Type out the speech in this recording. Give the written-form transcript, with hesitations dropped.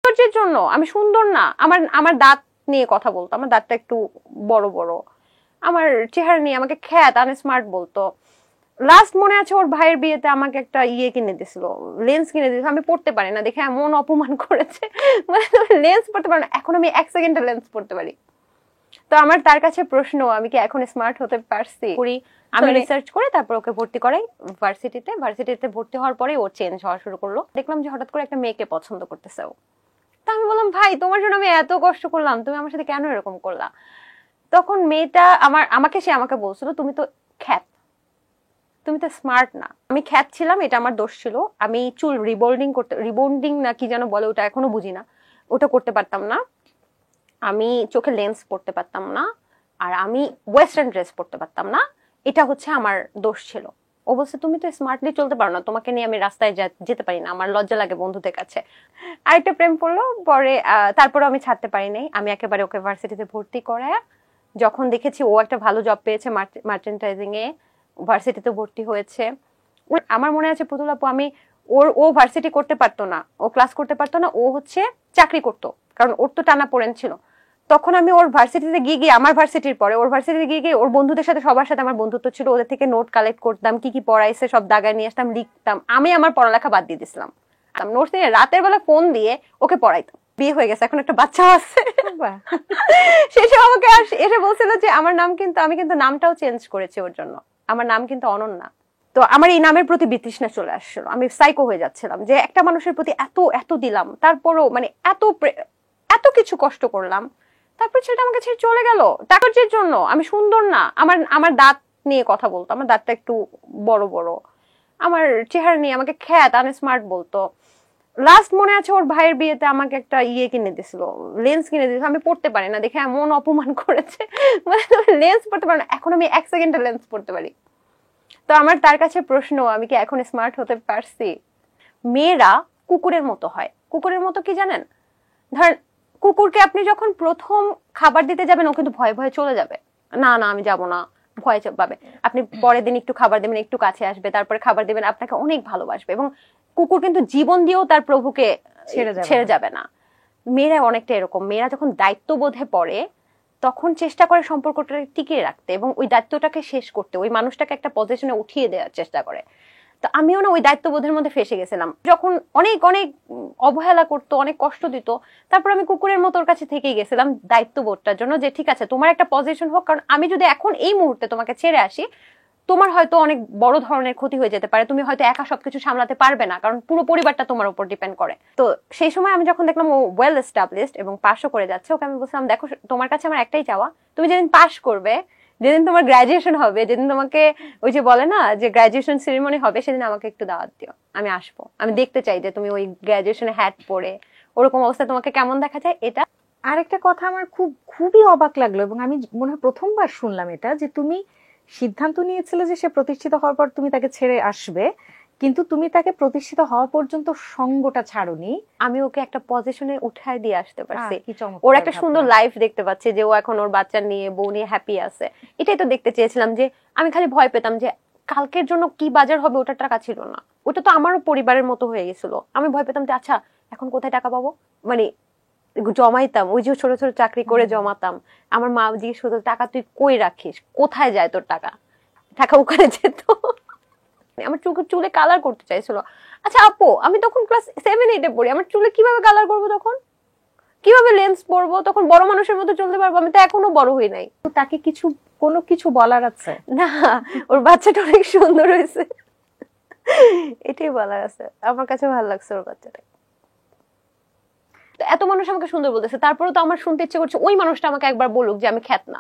সৌন্দর্যের জন্য আমি সুন্দর না, আমার আমার দাঁত নিয়ে কথা বলতো, আমার দাঁতটা একটু বড় বড়, আমার চেহারা নিয়ে আমাকে খ্যাত আনস্মার্ট বলতো। লাস্ট মনে আছে ওর ভাইয়ের বিয়েতে আমাকে একটা কিনে দিছিল, লেন্স কিনে দিয়েছিল, আমি পড়তে পারি না দেখে এমন অপমান করেছে, মানে লেন্স পড়তে পারি না, এখন আমি 1 সেকেন্ডে লেন্স পড়তে পারি। তো আমার তার কাছে প্রশ্ন, আমি কি এখন স্মার্ট হতে পারছি? আমি রিসার্চ করে তারপর ওকে ভর্তি করাই ভার্সিটিতে ভর্তি হওয়ার পরে ও চেঞ্জ হওয়া শুরু করলো। দেখলাম যে হঠাৎ করে একটা মেয়েকে পছন্দ করতেছে ও। তা আমি বললাম, ভাই তোমার জন্য আমি এত কষ্ট করলাম, তুমি আমার সাথে কেন এরকম করলা? তখন মেয়েটা আমাকে বলছিল, তুমি তো খ্যাত, তুমি তো স্মার্ট না। আমি খ্যাত ছিলাম, এটা আমার দোষ ছিল। আমি চুল রিবন্ডিং না কি যেন বলে, ওটা এখনো বুঝি না, ওটা করতে পারতাম না। আমি চোখে লেন্স পড়তে পারতাম না, আর আমি ওয়েস্টার্ন ড্রেস পড়তে পারতাম না, এটা হচ্ছে আমার দোষ ছিল। ও বলছে, তুমি তো স্মার্টলি চলতে পারো না, তোমাকে নিয়ে আমি রাস্তায় যেতে পারি না, আমার লজ্জা লাগে বন্ধুদের কাছে। আরেকটা প্রেম পড়লো পরে, তারপরে আমি ছাড়তে পারি নাই। আমি একেবারে ওকে ভার্সিটিতে ভর্তি করে, যখন দেখেছি ও একটা ভালো জব পেয়েছে মার্চেন্টাইজিং এ, ভার্সিটিতে ভর্তি হয়েছে। আমার মনে আছে পুতুল আপু, আমি ও ভার্সিটি করতে পারতো না, ও ক্লাস করতে পারতো না, ও হচ্ছে চাকরি করতো, কারণ ওর তো টানা পড়েন ছিল। তখন আমি ওর ভার্সিটিতে গিয়ে আমার ভার্সিটির পরে ওর ভার্সিটিতে গিয়ে ওর বন্ধুদের সাথে সবার সাথে আমার বন্ধুত্ব ছিল, ওদের থেকে নোট কালেক্ট করতাম, কি কি পড়াইছে সব দাগায় নিয়ে আসতাম, লিখতাম। আমি আমার পড়ালেখা বাদ দিয়ে দিছিলাম, নোটস নিয়ে রাতের বেলা ফোন দিয়ে ওকে পড়াইতাম। বিয়ে হয়ে গেছে, এখন একটা বাচ্চা আছে। সেসব আমাকে এসে বলছিল যে আমার নাম কিন্তু, আমি কিন্তু নামটাও চেঞ্জ করেছি ওর জন্য, আমার নাম কিন্তু অনন্যা। তো আমার এই নামের প্রতি বিতৃষ্ণা চলে আসছিল, আমি সাইকো হয়ে যাচ্ছিলাম যে একটা মানুষের প্রতি এত এত দিলাম, তারপরও মানে এত কিছু কষ্ট করলাম, তারপর ছেলেটা আমাকে ছেড়ে চলে গেল টাকার জন্য। আমি সুন্দর না, আমার দাঁত নিয়ে কথা বলতো, আমার দাঁতটা একটু বড় বড়, আমার চেহারা নিয়ে আমাকে খ্যাত আনস্মার্ট বলতো। লাস্ট মনে আছে ওর ভাইয়ের বিয়েতে আমাকে একটা কিনে দিছিল, লেন্স কিনে দিয়েছিল, আমি পড়তে পারি না দেখে এমন অপমান করেছে, মানে লেন্স পড়তে পারি না, এখন আমি 1 সেকেন্ডে লেন্স পড়তে পারি। তো আমার তার কাছে প্রশ্ন, আমি কি এখন স্মার্ট হতে পারছি? মেয়েরা কুকুরের মতো হয়। কুকুরের মতো কি জানেন? ধরেন কুকুরকে আপনি যখন প্রথম খাবার দিতে যাবেন, ও কিন্তু ভয়ে ভয়ে চলে যাবে, না না আমি যাব না, ভয় পাবে। আপনি পরের দিন একটু খাবার দেবেন, একটু কাছে আসবে, তারপরে খাবার দেবেন, আপনাকে অনেক ভালোবাসবে। এবং কুকুর কিন্তু জীবন দিয়েও তার প্রভুকে ছেড়ে যাবে না। মেয়েরা অনেকটা এরকম, মেয়েরা যখন দায়িত্ববোধে পড়ে তখন চেষ্টা করে সম্পর্কটা টিকিয়ে রাখতে এবং ওই দায়িত্বটাকে শেষ করতে, ওই মানুষটাকে একটা পজিশনে উঠিয়ে দেওয়ার চেষ্টা করে। তো আমিও না ওই দায়িত্ববোধের মধ্যে ফেসে গেছিলাম, যখন অনেক অনেক অবহেলা করতো, অনেক কষ্ট দিত, তারপর আমি কুকুরের মতো ওর কাছে থেকেই গেছিলাম দায়িত্ববোধটার জন্য, যে ঠিক আছে তোমার একটা পজিশন হোক, কারণ আমি যদি এখন এই মুহূর্তে তোমাকে ছেড়ে আসি, তোমার হয়তো অনেক বড় ধরনের ক্ষতি হয়ে যেতে পারে, তুমি হয়তো একা সবকিছু সামলাতে পারবে না, কারণ পুরো পরিবারটা তোমার উপর ডিপেন্ড করে। তো সেই সময় আমি যখন দেখলাম ও ওয়েল এস্টাবলিশড এবং পাশও করে যাচ্ছে, ওকে আমি বলছিলাম, দেখো তোমার কাছে আমার একটাই চাওয়া, তুমি যেদিন পাশ করবে, যেদিন তোমার গ্রাজুয়েশন হবে, যেদিন তোমাকে ওই যে বলে না যে গ্রাজুয়েশন সেরিমনি হবে, সেদিন আমাকে একটু দাওয়াত দিও, আমি আসবো, আমি দেখতে চাই যে তুমি ওই গ্রাজুয়েশনে হ্যাট পরে ওরকম অবস্থায় তোমাকে কেমন দেখা যায়। এটা আরেকটা কথা আমার খুবই অবাক লাগলো, এবং আমি মনে হয় প্রথমবার শুনলাম এটা, যে তুমি সিদ্ধান্ত নিয়েছিলে যে সে প্রতিষ্ঠিত হওয়ার পর তুমি তাকে ছেড়ে আসবে, কিন্তু তুমি তাকে প্রতিষ্ঠিত হওয়া পর্যন্ত সঙ্গটা ছাড়োনি। আমি ওকে একটা পজিশনে উঠায় দিয়ে আসতে পারছি, কি চমৎকার ওর একটা সুন্দর লাইফ দেখতে পাচ্ছে, যে ও এখন ওর বাচ্চা নিয়ে বউ নিয়ে হ্যাপি আছে। এটাই তো দেখতে চেয়েছিলাম, যে আমি খালি ভয় পেতাম যে কালকের জন্য কি বাজার হবে, ওটার টাকা ছিল না, ওটা তো আমারও পরিবারের মতো হয়ে গেছিল। আমি ভয় পেতাম যে আচ্ছা এখন কোথায় টাকা পাবো, মানে জমাইতাম, ওই যে ছোট ছোট চাকরি করে জমাতাম। আমার মা জিজ্ঞেস করতো, টাকা তুই কই রাখিস, কোথায় যায় তোর টাকা? টাকা ওখানে যেত। আমার চুলে কালার করতে চাইছিল। আচ্ছা আপু, আমি তখন ক্লাস 7-8 পড়ি, আমার চুলে কিভাবে কালার করবো, তখন কিভাবে লেন্স পরবো, তখন বড় মানুষের মতো চলতে পারবো? আমি তো এখনো বড় হই নাই। তাকে কোনো কিছু বলার আছে না, ওর বাচ্চাটা অনেক সুন্দর হয়েছে, এটাই বলার আছে। আমার কাছে ভালো লাগছে ওর বাচ্চাটা। এত মানুষ আমাকে সুন্দর বলতেছে, তারপরে তো আমার শুনতে ইচ্ছে করছে ওই মানুষটা আমাকে একবার বলুক যে আমি খ্যাত না।